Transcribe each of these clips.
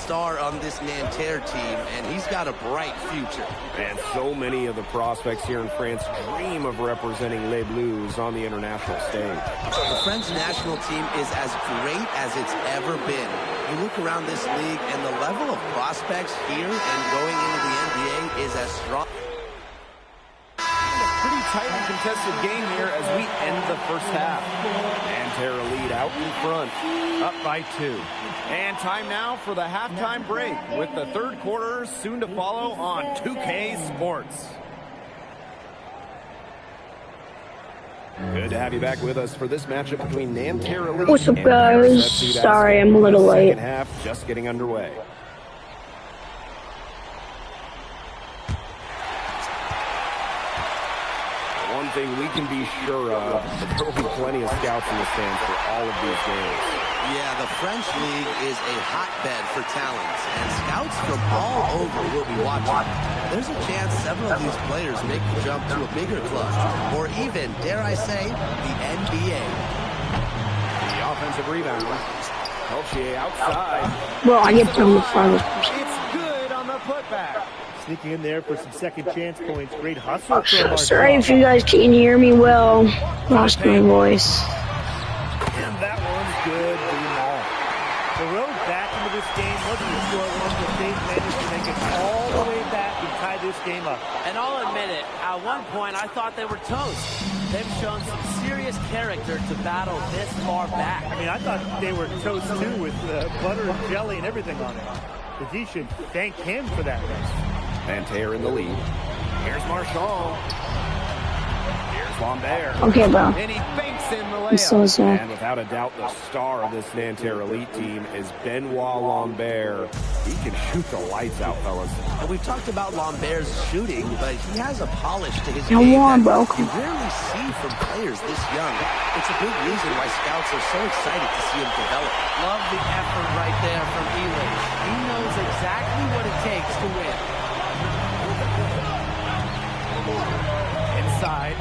star on this Nanterre team, and he's got a bright future. And so many of the prospects here in France dream of representing Les Bleus on the international stage. The French national team is as great as it's ever been. You look around this league, and the level of prospects here and going into the NBA is as strong. Pretty tightly contested game here as we end the first half. Nanterre lead out in front, up by 2. And time now for the halftime break with the third quarter soon to follow on 2K Sports. Good to have you back with us for this matchup between Nanterre Elite. What's up, guys? Sorry, I'm a little late. Second half just getting underway. One thing we can be sure of, there will be plenty of scouts in the stands for all of these games. Yeah, the French league is a hotbed for talent, and scouts from all over will be watching. There's a chance several of these players make the jump to a bigger club, or even, dare I say, the NBA. The offensive rebound. Peltier outside. Well, I get to the front. It's good on the putback. Sneaking in there for some second chance points. Great hustle. Sorry if you guys can't hear me well. Lost my voice. And that one's good for them all. The road back into this game wasn't a short one, but they managed to make it all the way back and tie this game up. And I'll admit it, at one point I thought they were toast. They've shown some serious character to battle this far back. I mean, I thought they were toast too with butter and jelly and everything on it. But he should thank him for that rest. Nanterre in the lead. Here's Marchand. Here's Lambert. Okay, bro. And he banks in the I'm so layup. sorry. And without a doubt, the star of this Nanterre Elite team is Benoit Lambert. He can shoot the lights out, fellas. And we've talked about Lambert's shooting, but he has a polish to his Come game on, that bro. you rarely see from players this young. It's a big reason why scouts are so excited to see him develop. Love the effort right there from Ely. He knows exactly what it takes to win. Inside.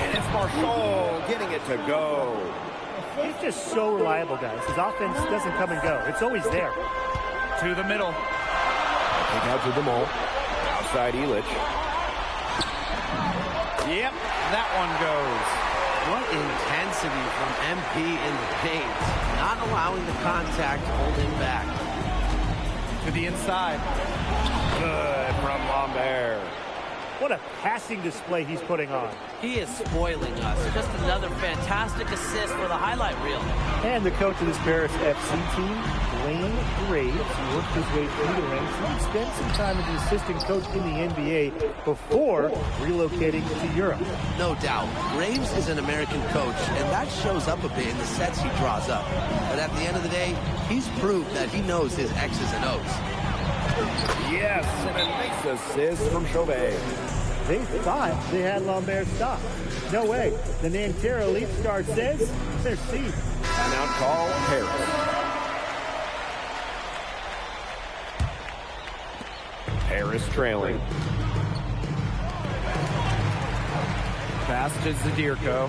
And it's Marchand getting it to go. He's just so reliable, guys. His offense doesn't come and go. It's always there. To the middle. Kick out to the mole. Outside Elich. Yep, that one goes. What intensity from MP in the paint. Not allowing the contact to hold him back. To the inside. Good from Lambert. What a passing display he's putting on. He is spoiling us. Just another fantastic assist for the highlight reel. And the coach of this Paris FC team, Blaine Graves, worked his way through the ranks and spent some time as an assistant coach in the NBA before relocating to Europe. No doubt, Graves is an American coach, and that shows up a bit in the sets he draws up. But at the end of the day, he's proved that he knows his X's and O's. Yes, and a nice assist from Chauvet. They thought they had Lambert stopped. No way. The Nanterre Elite star says they're seed. Timeout call, Paris. Paris trailing. Pass to Zadirko.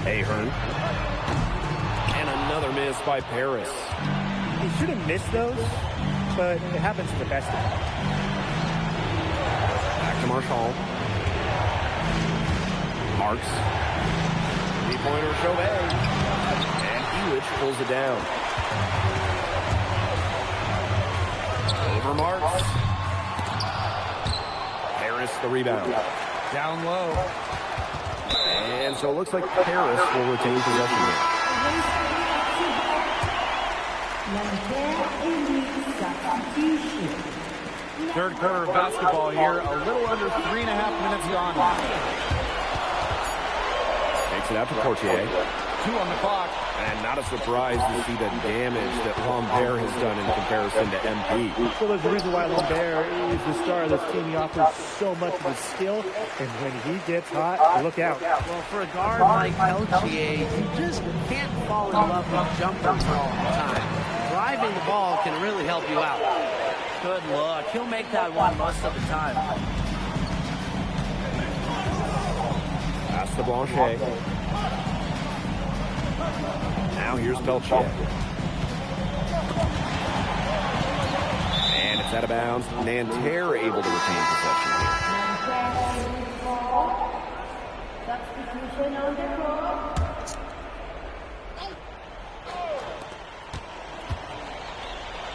Ahern. And another miss by Paris. He should have missed those, but it happens to the best of them. Back to Marchand. Marks. Three-pointer Chauvet. And Elich pulls it down. Over Marks. Paris the rebound. Down low. And so it looks like Paris will retain possession here. Third quarter of basketball here. A little under 3.5 minutes gone. Takes it out to Portier. 2 on the clock. And not a surprise to see the damage that Lambert has done in comparison to MP. Well, there's a reason why Lambert is the star of this team. He offers so much of his skill, and when he gets hot, look out. Well, for a guard like Peltier, you just can't fall in love with jumpers all the time. Driving the ball can really help you out. Good look. He'll make that one most of the time. Pass to Blanchet. Now here's Peltier. It's out of bounds. Nanterre able to retain possession here. Substitution on the floor.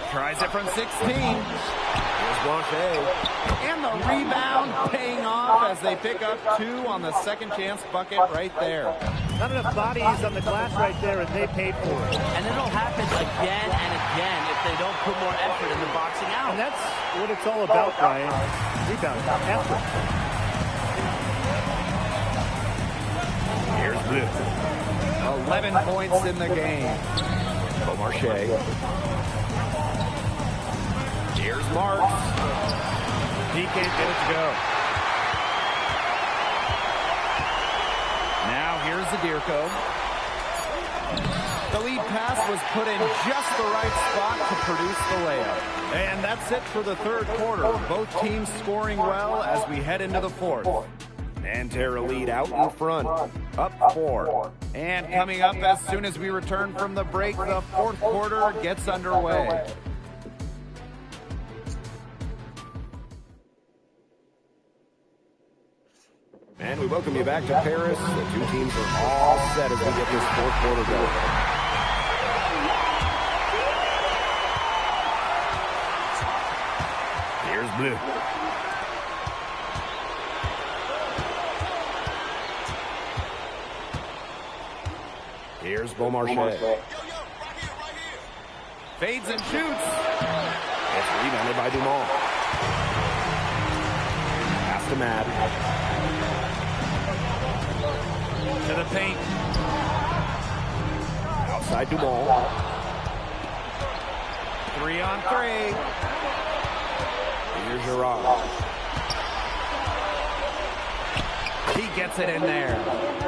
Tries it from 16. Here's Blanchet. And the rebound paying off as they pick up 2 on the second chance bucket right there. Not enough bodies on the glass right there, and they paid for it. And it'll happen again and again if they don't put more effort into boxing out. And that's what it's all about, Brian. Rebound, effort. Here's Blue. 11 points in the game. Beaumarchais. Here's Marks. He can't get it to go. Now here's Zadirko. The lead pass was put in just the right spot to produce the layup. And that's it for the third quarter. Both teams scoring well as we head into the fourth. Nanterre lead out in front, up 4. And coming up as soon as we return from the break, the fourth quarter gets underway. And we welcome you back to Paris. The two teams are all set as we get this fourth quarter going. Here's Bleu. Here's Beaumarchais. Fades and shoots. It's rebounded by Dumont. Pass to Madden. To the paint. Outside Dumont. 3 on 3. Here's Girard. He gets it in there.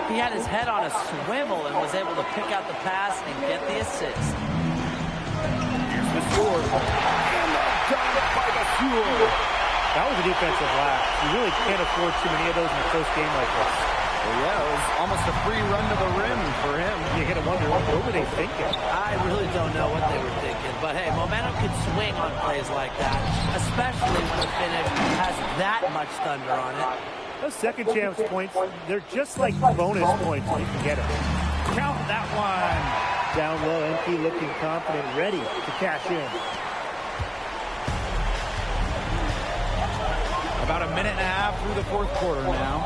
He had his head on a swivel and was able to pick out the pass and get the assist. Here's the score. And the dunk by Gasol. That was a defensive lapse. You really can't afford too many of those in a close game like this. Well, yeah, it was almost a free run to the rim for him. You got to wonder, what were they thinking? I really don't know what they were thinking. But, hey, momentum can swing on plays like that, especially when the finish has that much thunder on it. Those second chance points, they're just like bonus points when you can get them. Count that one. Down low, MP looking confident, ready to cash in. About a minute and a half through the fourth quarter now.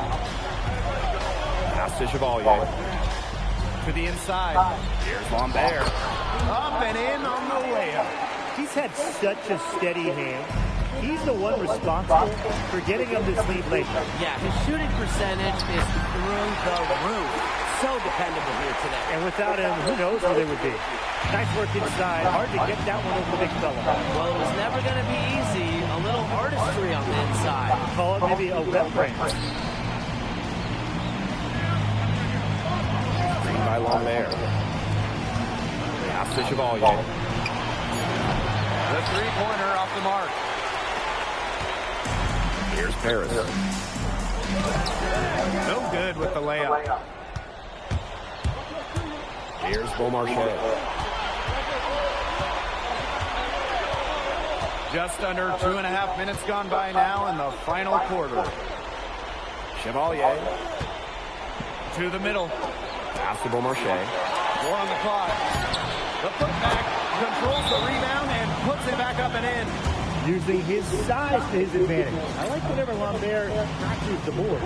Pass to Chevalier. To the inside. Here's Lambert. Up and in on the layup. He's had such a steady hand. He's the one responsible for getting him this lead late. Yeah, his shooting percentage is through the roof. So dependable here today. And without him, who knows where they would be. Nice work inside. Hard to get that one over the big fella. Well, it was never going to be easy. A little artistry on the inside. Call it maybe a reference. Green by Lambert. Pass to Chevalier. The three-pointer off the mark. Here's Paris. No good with the layup. Here's Beaumarchais. Just under 2.5 minutes gone by now in the final quarter. Chevalier. To the middle. Pass to Beaumarchais. 4 on the clock. The putback controls the rebound and puts it back up and in. Using his size to his advantage. I like whenever Lambert crashes the board.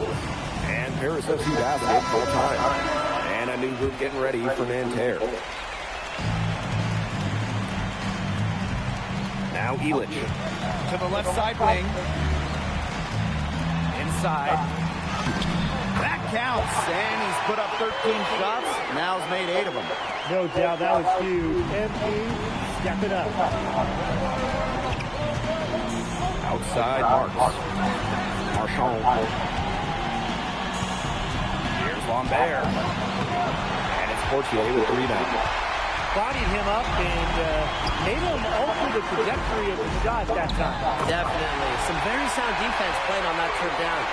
And Paris FC basket full time. And a new group getting ready for Nanterre. Now Elich. To the left side wing. Inside. That counts. And he's put up 13 shots. Now he's made 8 of them. No doubt that was huge. MP, step it up. Outside Marks. Marchand. Here's Lambert. And it's Portier with the rebound. Bodied him up and made him alter the trajectory of the shot that time. Definitely. Some very sound defense playing on that trip down.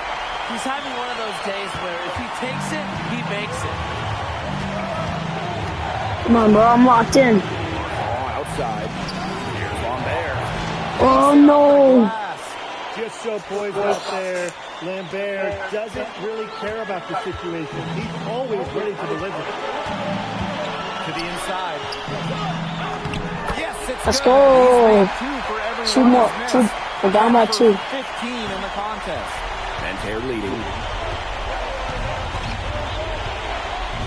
He's having one of those days where if he takes it, he makes it. Come on, bro. I'm locked in. Ball outside. Here's Lambert. Oh, no. Just so poised up there. Lambert doesn't really care about the situation. He's always ready to deliver. To the inside. Yes, it's Let's good. go. He's made 2 for every 2 one more. he's 2. missed. We're down by 2. 15 in the contest. And they're leading.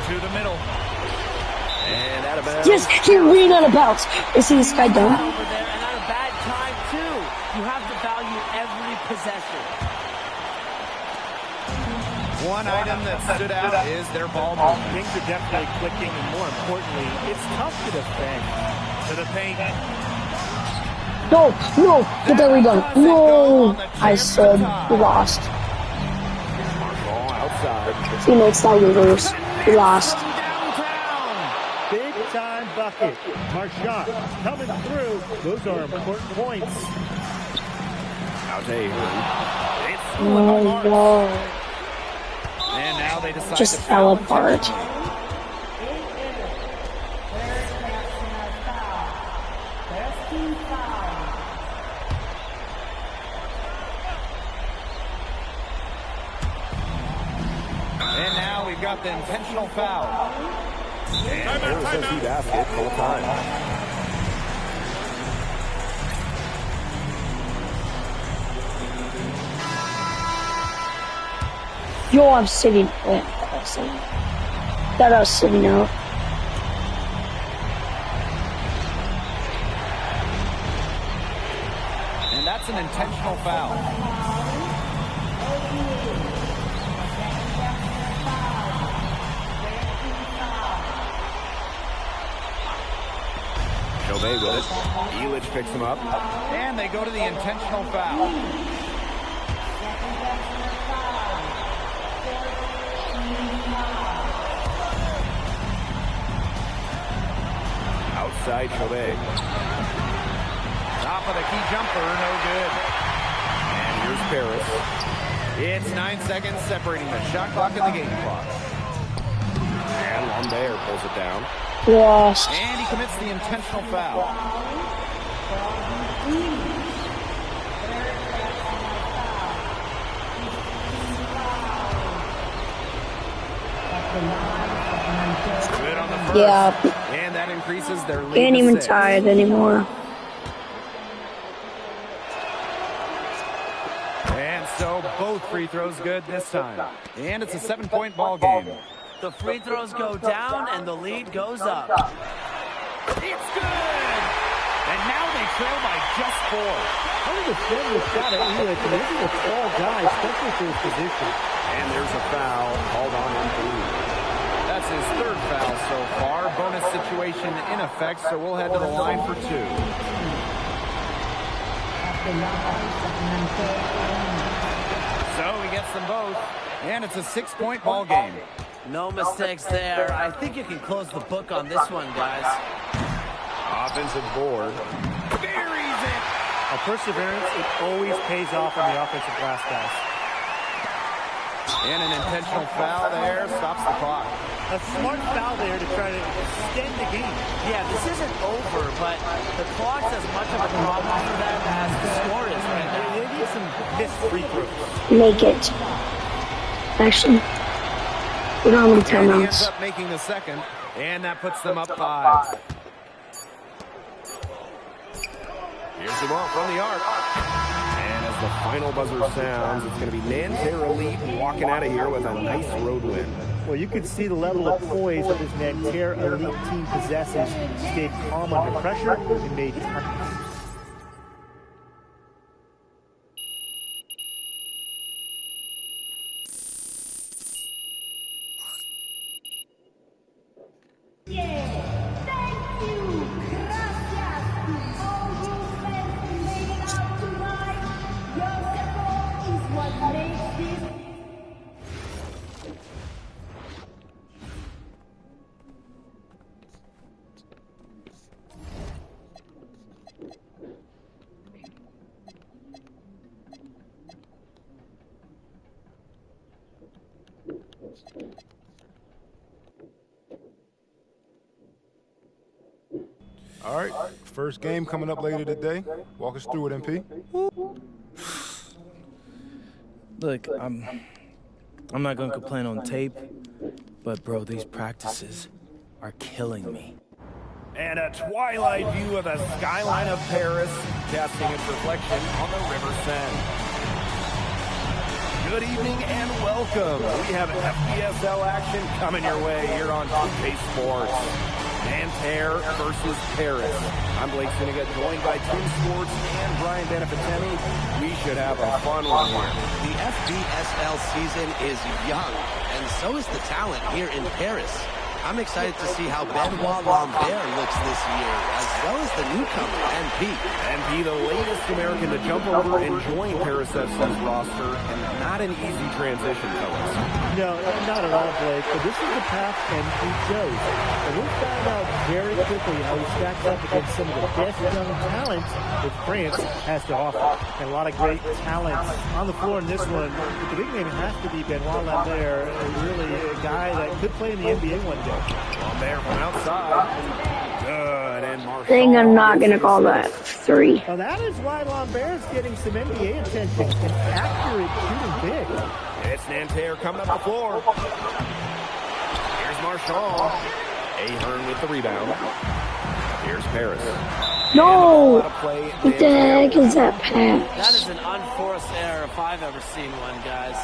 To the middle. And out of bounds. Yes, he ran out of bounds. Is he this guy done? Over there, and at a bad time, too. You have to value every possession. One item that stood out is their ball movement. Things are definitely clicking, and more importantly, it's tough to defend. To the paint. No, no. Get that rebound. No. I said we lost. Ball outside. Teammates thought we lose. We lost. Big time bucket. Marchand coming through. Those are important points. Out to Avery. It's Oh, no. And now they decide Just to fell foul apart. And now we've got the intentional foul. And there's a key basket full time. Yo, I'm sitting. Thought I was sitting out. And that's an intentional foul. Chauvet with it. Elich picks him up. And they go to the intentional foul. Outside Chauvet. Top of the key jumper, no good. And here's Paris. It's 9 seconds separating the shot clock and the game clock. And Lambert pulls it down. Lost. And he commits the intentional foul. Good on the first. Yeah. And that increases their lead. Ain't to even 6. tired anymore. And so both free throws good this time. And it's a 7-point ball game. The free throws go down, and the lead goes up. It's good! And now they trail by just 4. How did the defend this shot at Elich? And this is a tall guy, especially for his position. And there's a foul called on him. That's his 3rd foul so far. Bonus situation in effect, so we'll head to the line for 2. So he gets them both. And it's a 6-point ball game. No mistakes there. I think you can close the book on this one, guys. Offensive board. Buries it! A perseverance, it always pays off on the offensive glass, guys. And an intentional foul there stops the clock. A smart foul there to try to extend the game. Yeah, this isn't over, but the clock's as much of a problem for them as the score is right now. They need some missed free throws. Make it. Actually, we don't have any And he ends timeouts. up making the second, and that puts them up 5. Here's the ball from the arc. And as the final buzzer sounds, it's going to be Nanterre Elite walking out of here with a nice road win. Well, you can see the level of poise that this Nanterre Elite team possesses. Stayed calm under pressure and made tough. All right, first game coming up later today. Walk us through it, MP. Look, I'm not gonna complain on tape, but bro, these practices are killing me. And a twilight view of the skyline of Paris, casting its reflection on the River Seine. Good evening and welcome. We have FPSL action coming your way here on 2K Sports. Nanterre versus Paris. I'm Blake Siniga, joined by Tim Sports and Brian Benefitemi. We should have a fun one here. The FPSL season is young, and so is the talent here in Paris. I'm excited to see how Benoit Lambert looks this year, as well as the newcomer, NP. NP, the latest American to jump over and join Paris FC's roster, and not an easy transition, fellas. No, not at all, Blake, but this is the path NP chose. And we'll find out very quickly how he stacks up against some of the best young talents that France has to offer. And a lot of great talents on the floor in this one. But the big name has to be Benoit Lambert, really a guy that could play in the NBA one day. Lambert from outside. Good, and Marshall. I think I'm not going to call that 3. Well, that is why Lambert's getting some NBA attention. An accurate shooting big. It's Nanterre coming up the floor. Here's Marshall. Ahern with the rebound. Here's Paris. No! What the heck is that pass? That is an unforced error if I've ever seen one, guys.